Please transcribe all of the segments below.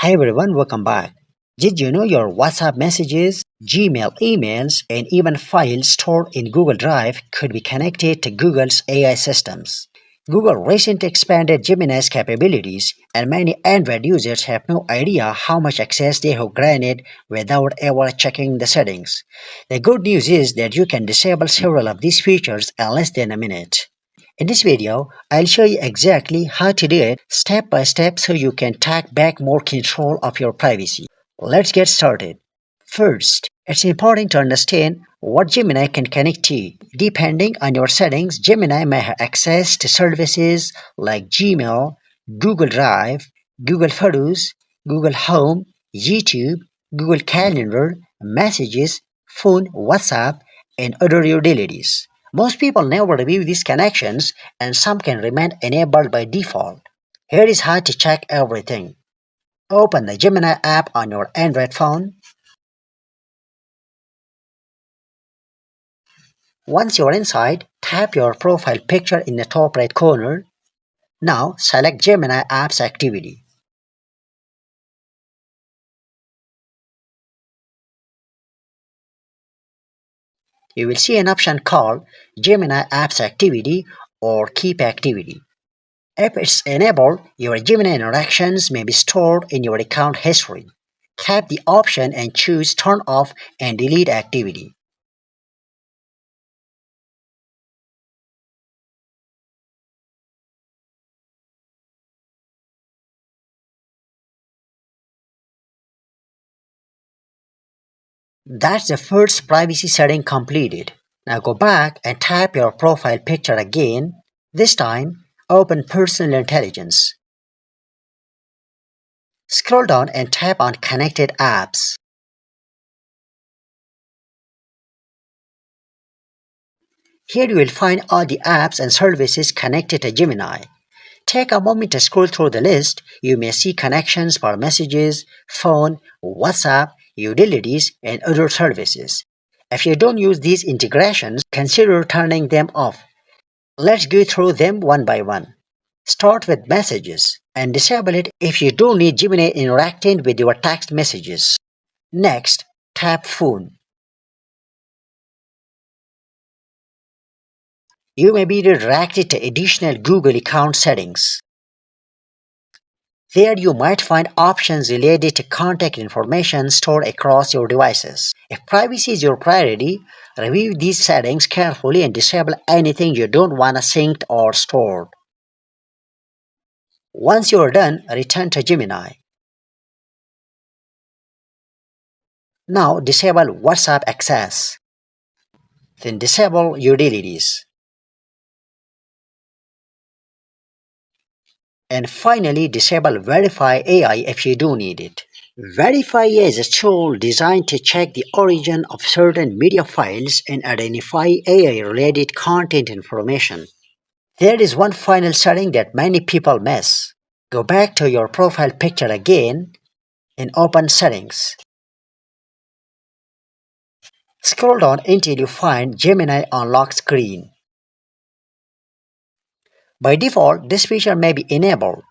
Hi everyone, welcome back. Did you know your WhatsApp messages, Gmail emails, and even files stored in Google Drive could be connected to Google's AI systems? Google recently expanded Gemini's capabilities, and many Android users have no idea how much access they have granted without ever checking the settings. The good news is that you can disable several of these features in less than a minute. In this video, I'll show you exactly how to do it step by step so you can take back more control of your privacy. Let's get started. First, it's important to understand what Gemini can connect to. Depending on your settings, Gemini may have access to services like Gmail, Google Drive, Google Photos, Google Home, YouTube, Google Calendar, Messages, Phone, WhatsApp, and other utilities. Most people never review these connections, and some can remain enabled by default. Here is how to check everything. Open the Gemini app on your Android phone. Once you're inside, tap your profile picture in the top right corner. Now select Gemini Apps Activity. You will see an option called Gemini Apps Activity or Keep Activity. If it's enabled, your Gemini interactions may be stored in your account history. Tap the option and choose Turn Off and Delete Activity. That's the first privacy setting completed. Now go back and tap your profile picture again. This time, open Personal Intelligence. Scroll down and tap on Connected Apps. Here you will find all the apps and services connected to Gemini. Take a moment to scroll through the list. You may see connections for messages, phone, WhatsApp, utilities, and other services. If you don't use these integrations, consider turning them off. Let's go through them one by one. Start with messages and disable it if you don't need Gemini interacting with your text messages. Next, tap Phone. You may be redirected to additional Google account settings. There you might find options related to contact information stored across your devices. If privacy is your priority, review these settings carefully and disable anything you don't want synced or stored. Once you are done, return to Gemini. Now disable WhatsApp access. Then disable utilities. And finally, disable Verify AI if you do need it. Verify AI is a tool designed to check the origin of certain media files and identify AI-related content information. There is one final setting that many people miss. Go back to your profile picture again and open Settings. Scroll down until you find Gemini Unlock Screen. By default, this feature may be enabled.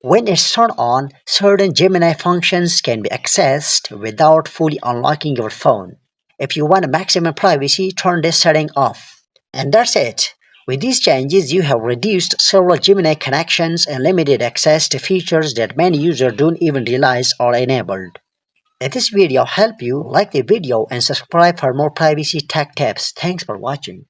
When it's turned on, certain Gemini functions can be accessed without fully unlocking your phone. If you want maximum privacy, turn this setting off. And that's it. With these changes, you have reduced several Gemini connections and limited access to features that many users don't even realize are enabled. If this video helped you, like the video and subscribe for more privacy tech tips. Thanks for watching.